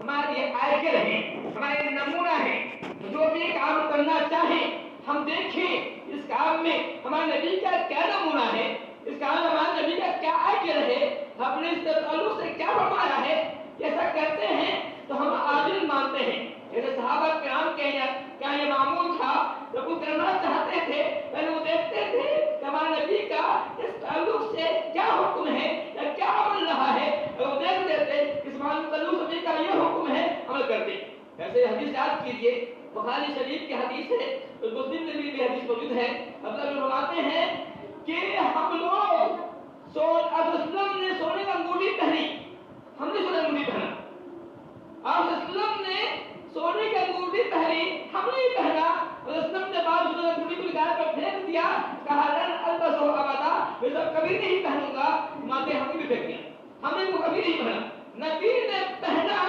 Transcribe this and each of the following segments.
ہمارے لیے آئیڈل ہے، ہمارے لیے نمونہ ہے. جو بھی کام کرنا چاہیں ہم دیکھیں اس کام میں ہمارے نبی کا کیا نمونہ ہے، اس کام میں ہمارے نبی کا کیا آئیڈل ہے، ہم نے اس تعلق سے کیا فرمایا ہے. ایسا کرتے ہیں تو ہم عادل مانتے ہیں. جیسے صحابہ کرام کے کیا یہ معمول تھا، جب وہ کرنا چاہتے تھے پہلے وہ دیکھتے تھے کہ ہمارے نبی کا اس تعلق سے کیا حکم ہے یا کیا عمل رہا ہے، اور وہ دیکھ لیتے اس تعلق نبی کا یہ حکم ہے، عمل کرتے. ایسے حدیث یاد کیجئے، بخاری شریف کی حدیث ہے، مسلم میں بھی حدیث موجود ہے. اللہ فرماتے ہیں کہ ہم لوگ وسلم نے سونے کا انگوٹھی پہنی، ہم نے سونے کا انگوٹھی پہنا. آپ وسلم نے سونے کا انگوٹھی پہنی، ہم نے پہنا. وسلم نے بعد سونے کا انگوٹھی کو گائے پر پھینک دیا، کہا لن البسہ ابدا، میں سب کبھی نہیں پہنوں گا. ماتے ہم نے بھی پھینک دیا، ہم نے وہ کبھی نہیں پہنا. نبی نے پہنا،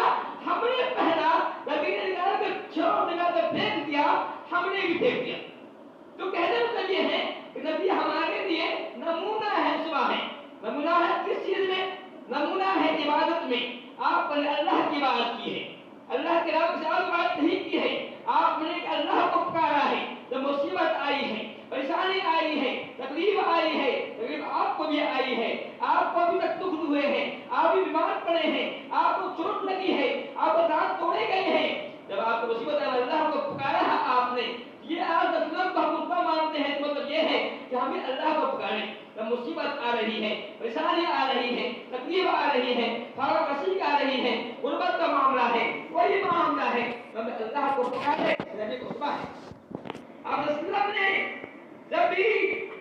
ہم نے پہنا. نبی نے نکال کے چھوڑ نکال کے پھینک دیا، ہم نے بھی پھینک دیا. تو کہنے مطلب یہ ہے کہ نبی ہمارے لیے نمونہ ہے. صبح ہے نمونہ ہے کس چیز میں؟ نمونہ ہے عبادت میں. آپ نے اللہ کی عبادت کی ہے، اللہ کے رب سے اور بات نہیں کی ہے. آپ نے اللہ کو پکارا ہے. جب مصیبت آئی ہے، پریشانی آئی ہے، تکلیف آئی ہے، تکلیف آپ کو بھی آئی ہے، آپ کو ابھی تک دکھ ہوئے ہیں، آپ بھی بیمار پڑے ہیں، آپ کو چوٹ لگی ہے، آپ کو دانت توڑے گئے ہیں. جب آپ کو مصیبت آئی اللہ کو پکارا ہے آپ نے، یہ آپ مطلب کو خطبہ مانتے ہیں. مطلب یہ ہے کہ ہمیں اللہ کو پکاریں. جب مصیبت آ رہی ہے، پریشانی آ رہی ہے، تکلیف آ رہی ہے، فارغ کشی آ رہی ہے، غربت کا معاملہ ہے، کوئی معاملہ ہے، ہمیں اللہ کو پکارے. نبی کو خطبہ ہے. آپ وسلم نے جب بھی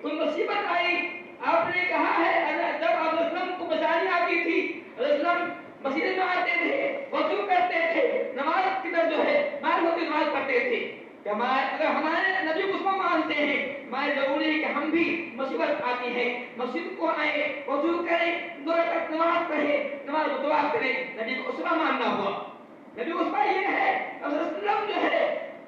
کوئی مصیبت آئی آپ نے کہا ہے، جب آپ وسلم کو پریشانی آتی تھی وسلم مسجد میں آتے تھے، وضو کرتے تھے، نماز کی طرف جو ہے مائل نماز پڑھتے تھے. اگر ہمارے نبی کو خطبہ مانتے ہیں، ہمارے ضروری ہے کہ ہم بھی مصیبت آتی ہے مسجد کو آئے، وضو کریں، 2 رکعت نماز پڑھیں، نماز کو دعا کریں. نبی کو خطبہ ماننا ہوا. نبی کو خطبہ یہ ہے رسول اللہ جو ہے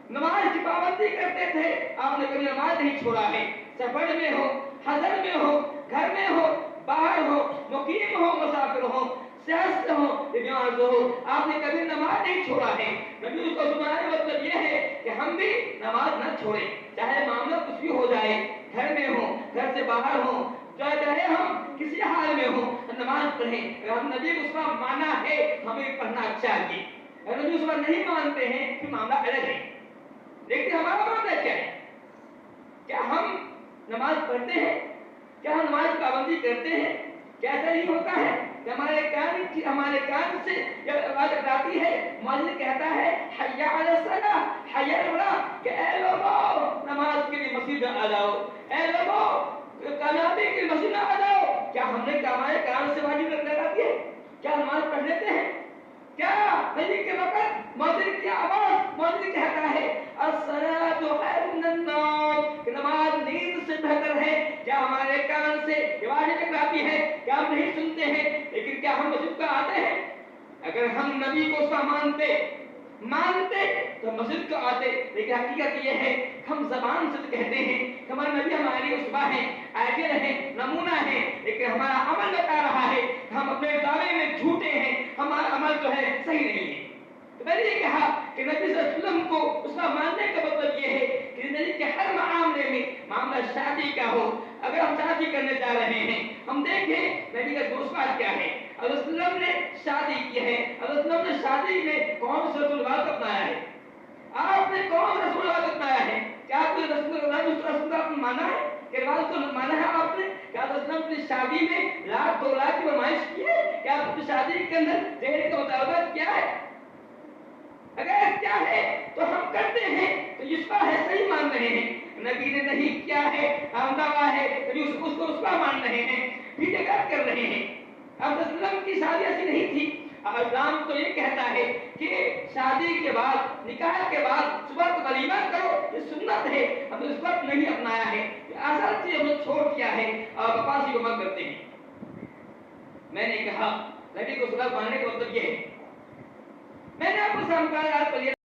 نماز کی پابندی کرتے تھے. آپ نے کبھی نماز نہیں چھوڑا ہے. سفر میں ہو، حضر میں ہو، گھر میں ہو، باہر ہو، مقیم ہو، مسافر ہو، صحت سے ہو، بیمار ہو، آپ نے کبھی نماز نہیں چھوڑا ہے. نبی اس کو سنانے مطلب یہ ہے کہ ہم بھی نماز نہ چھوڑیں، چاہے معاملہ کچھ بھی ہو جائے، گھر میں ہو، گھر سے باہر ہو، چاہے ہم کسی حال میں ہو، نماز پڑھیں. اگر ہم نبی کو اس کا مانا ہے ہمیں پڑھنا چاہیے. اگر نبی اس کا نہیں مانتے ہیں تو معاملہ الگ ہے. لیکن ہمارا معاملہ کیا ہے؟ کیا ہم نماز پڑھتے ہیں؟ کیا ہم نماز کی پابندی کرتے ہیں؟ کیا ایسا نہیں ہوتا ہے کہ ہمارے کان سے جب آواز ٹکراتی ہے مؤذن کہتا ہے حی علی الصلاۃ، حی علی الفلاح، کہ اے لوگو نماز کے لیے مسجد میں آ جاؤ، اے لوگو کامیابی کے لیے مسجد میں آ جاؤ. کیا ہم نے ہمارے کان سے آواز ٹکراتی ہے؟ کیا نماز پڑھ لیتے ہیں؟ کیا نبی کے وقت مؤذن کی آواز مؤذن کہتا ہے الصلاۃ خیر من النوم، کہ نماز نیند سے بہتر ہے؟ کیا ہمارے کان سے آواز ٹکراتی ہے؟ کیا ہم نہیں سنتے ہیں؟ لیکن کیا ہم مسجد پر آتے ہیں؟ اگر ہم نبی کو سا مانتے تو مسجد کو آتے. لیکن حقیقت یہ ہے ہم زبان سے کہتے ہیں کہ ہمارے نبی ہماری اسوہ ہیں، آئیڈیل ہیں، نمونہ ہیں، لیکن ہمارا عمل بتا رہا ہے ہم اپنے دعوے میں جھوٹے ہیں، ہمارا عمل جو ہے صحیح نہیں ہے. تو میں نے یہ کہا کہ نبی صلی اللہ علیہ وسلم کو اس کا ماننے کا مطلب یہ ہے کہ نبی کے ہر معاملے میں، معاملہ شادی کا ہو، اگر ہم شادی کرنے جا رہے ہیں ہم دیکھیں نبی کا دوستات کیا ہے. اللہ وسلم نے شادی کی ہے، اللہ وسلم نے شادی میں کون سا رسول بات اپنایا ہے؟ آپ نے کون سا رسول بات اپنایا ہے؟ کیا کوئی رسول کا آپ نے مانا ہے؟ کہ رواج کو مانا ہے آپ نے؟ کیا رسول نے شادی میں 1,00,000 2,00,000 کی فرمائش کی ہے؟ کیا آپ شادی کے اندر جہیز کا مطالبہ کیا ہے؟ اگر کیا ہے تو ہم کرتے ہیں تو اس کا ہے صحیح مان رہے ہیں. نبی نے نہیں کیا ہے، ہم دعویٰ ہے نبی اس کو اس کا مان رہے ہیں، پھر غلط کر رہے ہیں. اب اسلام کی شادی ایسی نہیں تھی. اسلام تو یہ کہتا ہے کہ شادی کے بعد، نکاح کے بعد صبح کو ولیمہ کرو، یہ سنت ہے. ہم نے اس وقت نہیں اپنایا ہے، اصل چیز ہم نے چھوڑ دیا ہے اور بکواسی کو بند کرتے ہیں. میں نے کہا نبی کو صبح ماننے کا مطلب یہ ہے. میں نے آپ کو سامنے